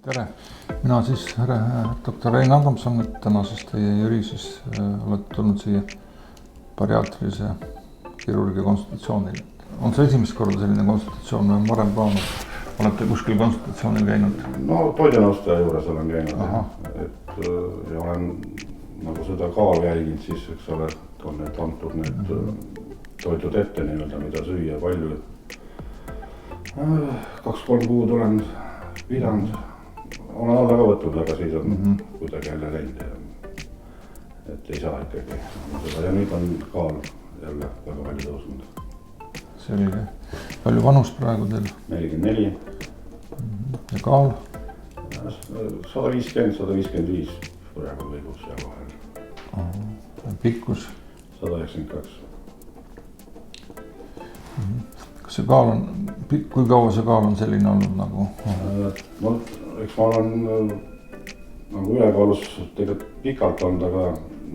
Tere! Mina siis doktor Rein Adamson, tänasest teie jüriisis olete tulnud siia bariaatrilise kirurgia konsultatsioonile. On see esimest korda selline konsultatsioon või on varem plaanud? Olete kuskil konsultatsioonil käinud? No toidunõustaja juures olen käinud, ja olen nagu seda kaalu jälginud, siis eks ole, on need antud need toidud ette nii-öelda, mida süüa palju. 2-3 kuud olen pidanud, olen alla ka võtnud, aga siis on kuidagi jälle läinud, et ei saa ikkagi seda ja nüüd on kaal jälle väga palju tõusnud. Selge. Palju vanust praegu teil? 44. Ja kaal? 150-155 praegu lõigus seal vahel. Pikkus? 192. Kas see kaal on, kui kaua see kaal on selline olnud nagu? No, eks ma olen nagu ülekaalus tegelikult pikalt olnud, aga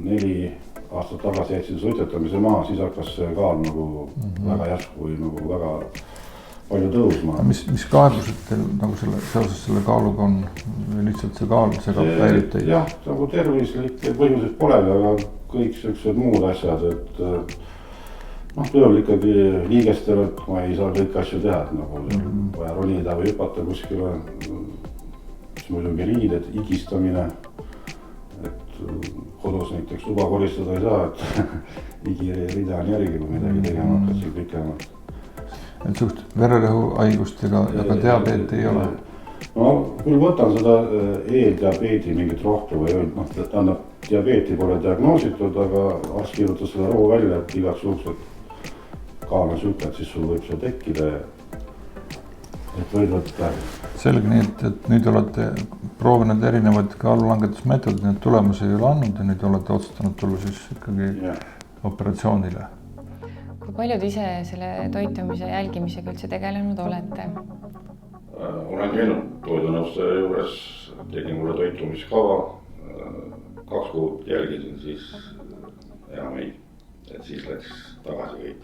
4 aastat tagasi jätsin suitsetamise maha, siis hakkas see kaal nagu väga järsku või nagu väga palju tõusma. Mis kaebused teil nagu seoses selle kaaluga on? Lihtsalt see kaal segab häirib teid? Jah, nagu tervislikke põhjuseid polegi, aga kõik sellised muud asjad, et tööl ikkagi liigestel, et ma ei saa kõiki asju teha, et nagu vaja ronida või hüpata kuskile. Siis muidugi riided, higistamine, et kodus näiteks tuba koristada ei saa, et higirida on järgi, kui midagi tegema hakkad siin pikemalt. Et suht vererõhu haigust ja ka diabeeti ei ole? No küll võtan seda eeldiabeedi mingit rohtu või tähendab, diabeeti pole diagnoositud, aga arst kirjutas selle rohu välja, et igaks juhuks, et kaal on süke, et siis sul võib see tekkida, et võid võtta. Selge, nii et nüüd olete proovinud erinevaid kaalulangetusmeetodid, need tulemusi ei ole andnud ja nüüd olete otsustanud tulla siis ikkagi operatsioonile. Kui palju te ise selle toitumise jälgimisega üldse tegelenud olete? Olen käinud toidunõustaja juures, tegin mulle toitumiskava, 2 kuud jälgisin, siis enam ei, et siis läks tagasi kõik.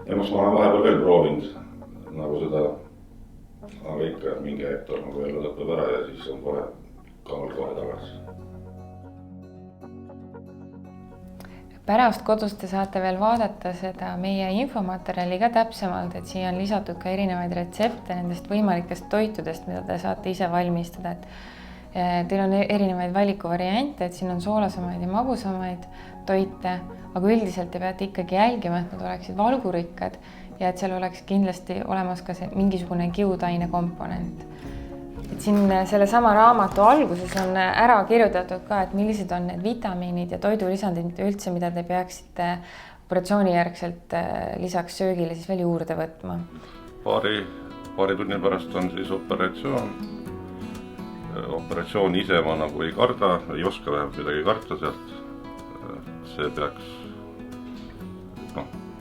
Ja ma olen vahepeal veel proovinud nagu seda, aga ikka mingi hetk nagu jälle lõpeb ära ja siis on kohe kaal kohe tagasi. Pärast kodus te saate veel vaadata seda meie infomaterjali ka täpsemalt, et siia on lisatud ka erinevaid retsepte nendest võimalikest toitudest, mida te saate ise valmistada. Teil on erinevaid valikuvariante, et siin on soolasemaid ja magusamaid toite, aga üldiselt te peate ikkagi jälgima, et nad oleksid valgurikkad ja et seal oleks kindlasti olemas ka see mingisugune kiudaine komponent. Et siin selle sama raamatu alguses on ära kirjutatud ka, et millised on need vitamiinid ja toidulisandid üldse, mida te peaksite operatsioonijärgselt lisaks söögile siis veel juurde võtma. Paari tunni pärast on siis operatsioon. Operatsiooni ise ma nagu ei karda, ei oska vähemalt midagi karta sealt. See peaks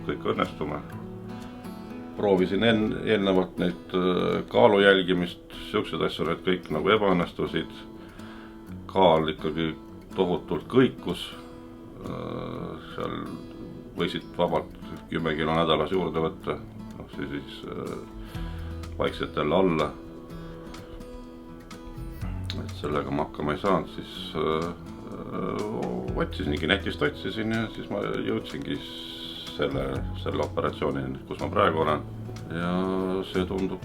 kõik õnnestume. Proovisin eelnevalt neid kaalu jälgimist, siuksed asju, need kõik nagu ebaõnnestusid. Kaal ikkagi tohutult kõikus. Seal võisid vabalt 10 kilo nädalas juurde võtta, siis vaikselt jälle alla. Et sellega ma hakkama ei saanud, siis otsisingi, netist otsisin ja siis ma jõudsingi selle operatsiooni, kus ma praegu olen. Ja see tundub,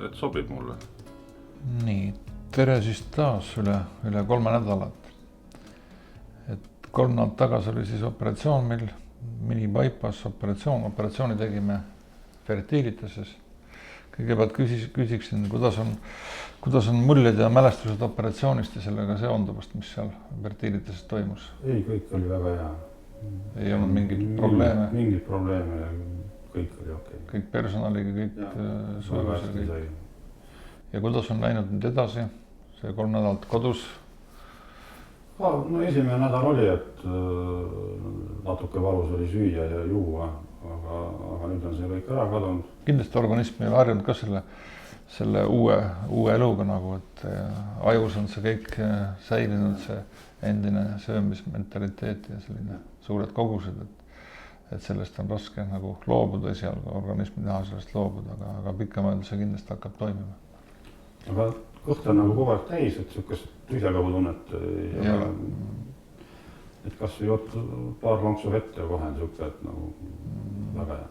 et sobib mulle. Nii, tere siis taas üle 3 nädalat. Et 3 nädalat tagasi oli siis operatsioon meil, mini-bypass operatsioon. Operatsiooni tegime fertiilituses. Kõigepealt küsiksin, kuidas on muljed ja mälestused operatsioonist ja sellega seonduvast, mis seal fertiilituses toimus? Ei, kõik oli väga hea. Ei olnud mingit probleeme? Mingit probleeme ja kõik oli okei. Kõik personaliga, kõik sujus ja kõik. Ja kuidas on läinud nüüd edasi? See 3 nädalat kodus? No esimene nädal oli, et natuke valus oli süüa ja juua, aga nüüd on see kõik ära kadunud. Kindlasti organism ei ole harjunud ka selle uue eluga nagu, et ajus on see kõik säilinud, see endine söömismentaliteet ja selline suured kogused, et sellest on raske nagu loobuda esialgu, organismi taha sellest loobuda, aga pikemalt see kindlasti hakkab toimima. aga kõht on nagu kogu aeg täis, et niisugust tühjakõhu tunnet ei ole. Et kas või jood paar lonksu vett ja kohe on niisugune, et nagu väga hea.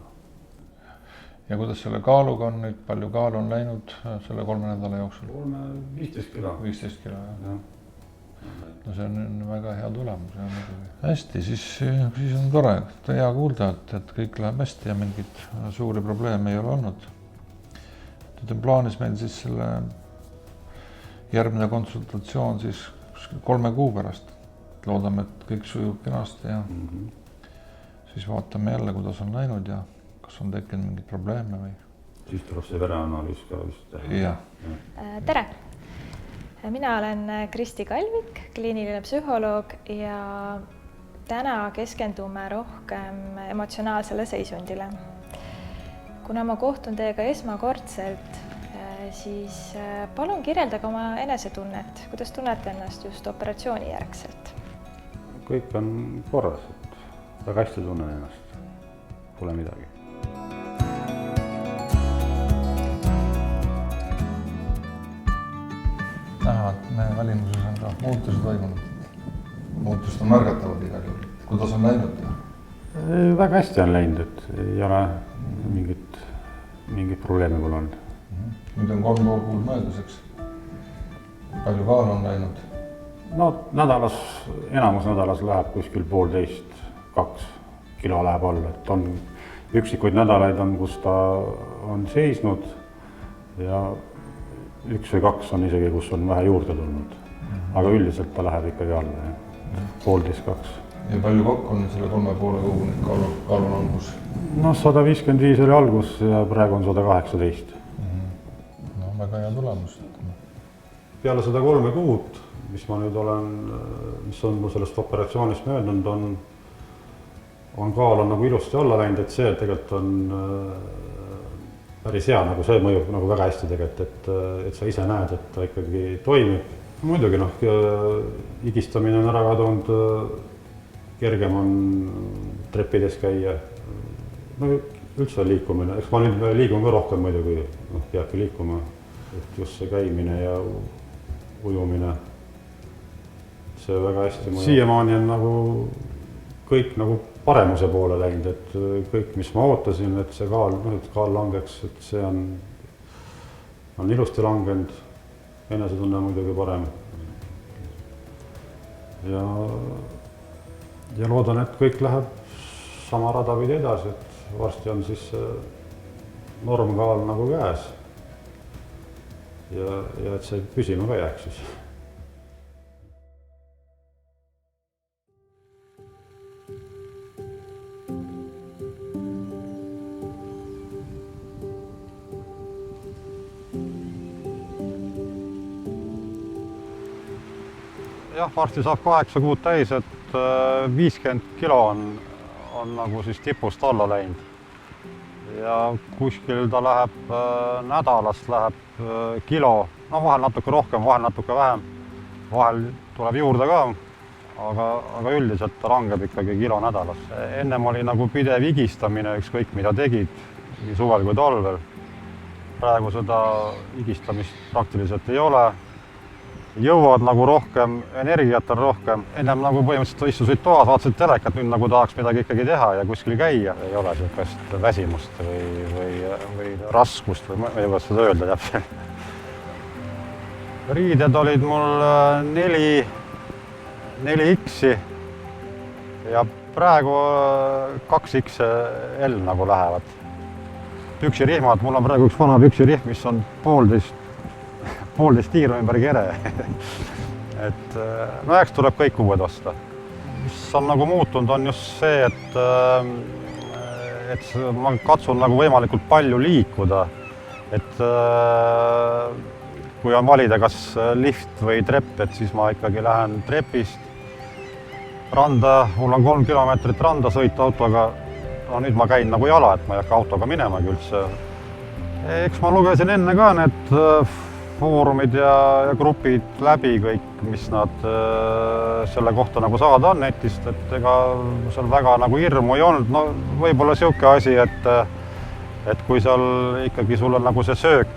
Ja kuidas selle kaaluga on nüüd, palju kaalu on läinud selle 3 nädala jooksul? 15 kilo. 15 kilo, jah. No see on väga hea tulemus. Hästi, siis on tore, hea kuulda, et kõik läheb hästi ja mingit suuri probleeme ei ole olnud. Nüüd on plaanis meil siis selle järgmine konsultatsioon siis 3 kuu pärast. Loodame, et kõik sujub kenasti ja siis vaatame jälle, kuidas on läinud ja kas on tekkinud mingid probleeme või? Siis tuleb see vereanalüüs ka vist teha. Tere! Mina olen Kristi Kalvik, kliiniline psühholoog ja täna keskendume rohkem emotsionaalsele seisundile. Kuna ma kohtun teiega esmakordselt, siis palun kirjeldage oma enesetunnet. Kuidas tunnete ennast just operatsiooni järgselt? Kõik on korras, et väga hästi tunnen ennast. Pole midagi. Näha, et meie välimuses on ka muutused toimunud. Muutust on märgatavad igal juhul. Kuidas on läinud? Väga hästi on läinud, et ei ole mingit probleemi pole olnud. Nüüd on 3,5 kuud möödas, eks? Palju kaalu on läinud? No enamus nädalas läheb kuskil 1,5–2 kilo läheb alla, et on üksikuid nädalaid on, kus ta on seisnud ja 1 või 2 on isegi, kus on vähe juurde tulnud. Aga üldiselt ta läheb ikkagi alla, 1,5–2. Ja palju kokku on selle 3,5 kuu nüüd kaalulangus? No 155 oli algus ja praegu on 118. No väga hea tulemus. Peale seda 3 kuud, mis ma nüüd olen, mis on mul sellest operatsioonist möödunud, on kaal on nagu ilusti alla läinud, et see tegelikult on päris hea, nagu see mõjub nagu väga hästi tegelikult, et sa ise näed, et ta ikkagi toimib. Muidugi higistamine on ära kadunud, kergem on treppides käia, no üldse liikumine, eks ma nüüd liigun ka rohkem muidugi, peabki liikuma, et just see käimine ja ujumine, see väga hästi mõjub. Siiamaani on nagu kõik nagu paremuse poole läinud, et kõik, mis ma ootasin, et see kaal langeks, et see on ilusti langenud, enesetunne muidugi parem. Ja loodan, et kõik läheb sama rada pidi edasi, et varsti on siis normkaal nagu käes. Ja et see püsima ka jääks siis. Jah, varsti saab 8 kuud täis, et 50 kilo on nagu siis tipust alla läinud. Ja kuskil ta läheb nädalast läheb kilo, no vahel natuke rohkem, vahel natuke vähem, vahel tuleb juurde ka, aga üldiselt ta langeb ikkagi kilo nädalas. Ennem oli nagu pidev higistamine, ükskõik mida tegid, nii suvel kui talvel. Praegu seda higistamist praktiliselt ei ole. Jõuad nagu rohkem, energiat on rohkem. Ennem nagu põhimõtteliselt istusid toas, vaatasid telekat, nüüd nagu tahaks midagi ikkagi teha ja kuskil käia. Ei ole sellist väsimust või raskust või ma ei või seda öelda täpselt. Riided olid mul 4X-i ja praegu 2XL nagu lähevad. Püksirihmad, mul on praegu üks vana püksirihm, mis on 1,5 tiiru ümber kere. Et no eks tuleb kõik uued osta. Mis on nagu muutunud, on just see, et ma katsun nagu võimalikult palju liikuda. Et kui on valida kas lift või trepp, et siis ma ikkagi lähen trepist randa. Mul on 3 kilomeetrit randa sõita autoga. No nüüd ma käin nagu jala, et ma ei hakka autoga minemagi üldse. Eks ma lugesin enne ka need foorumid ja grupid läbi kõik, mis nad selle kohta nagu saada on netist, et ega seal väga nagu hirmu ei olnud. No võib-olla siuke asi, et kui seal ikkagi sul on nagu see söök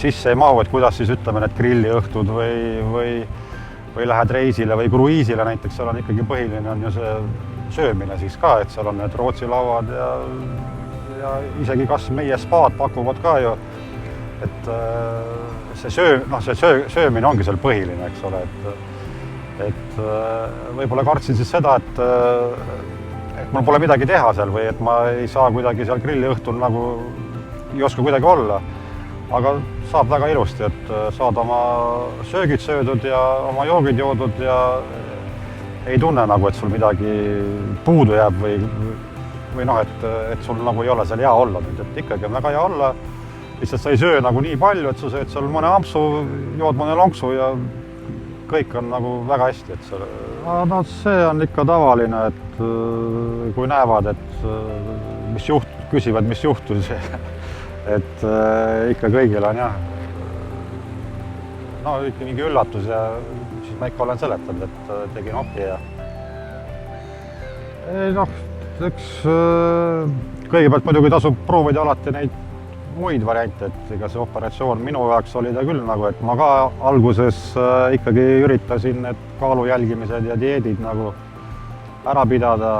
sisse ei mahu, et kuidas siis ütleme need grilliõhtud või lähed reisile või kruiisile näiteks, seal on ikkagi põhiline on ju see söömine siis ka, et seal on need Rootsi lauad ja isegi kas meie spaad pakuvad ka ju, et see söömine ongi seal põhiline, eks ole, et võib-olla kartsin siis seda, et mul pole midagi teha seal või et ma ei saa kuidagi seal grilliõhtul nagu ei oska kuidagi olla, aga saab väga ilusti, et saad oma söögid söödud ja oma joogid joodud ja ei tunne nagu, et sul midagi puudu jääb või noh, et sul nagu ei ole seal hea olla nüüd, et ikkagi on väga hea olla, lihtsalt sa ei söö nagu nii palju, et sa sööd seal mõne ampsu, jood mõne lonksu ja kõik on nagu väga hästi, et seal... No see on ikka tavaline, et kui näevad, et küsivad, mis juhtus, et ikka kõigil on jah, no ikka mingi üllatus ja siis ma ikka olen seletanud, et tegin opi ja noh, eks kõigepealt muidugi tasub proovida alati neid muid variante, et ega see operatsioon minu jaoks oli ta küll nagu, et ma ka alguses ikkagi üritasin need kaalu jälgimised ja dieedid nagu ära pidada,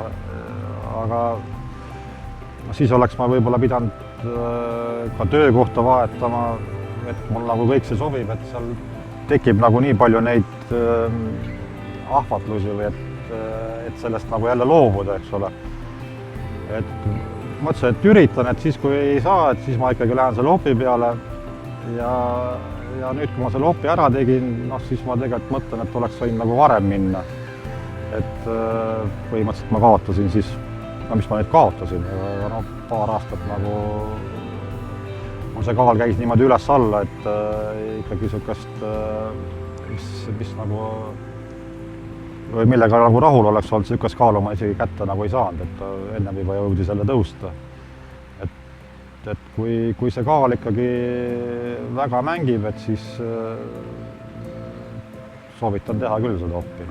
aga siis oleks ma võib-olla pidanud ka töökohta vahetama, et mul nagu kõik see sobib, et seal tekib nagu nii palju neid ahvatlusi või et sellest nagu jälle loobuda, eks ole. Et mõtlesin, et üritan, et siis kui ei saa, et siis ma ikkagi lähen selle opi peale ja nüüd, kui ma selle opi ära tegin, noh siis ma tegelikult mõtlen, et oleks võinud nagu varem minna. Et põhimõtteliselt ma kaotasin siis, no mis ma nüüd kaotasin, aga no paar aastat nagu mul see kaal käis niimoodi üles-alla, et ikkagi niisugust, mis nagu või millega nagu rahul oleks olnud, niisugust kaalu ma isegi kätte nagu ei saanud, et ennem juba jõudis jälle tõusta. Et kui see kaal ikkagi väga mängib, et siis soovitan teha küll seda oppi.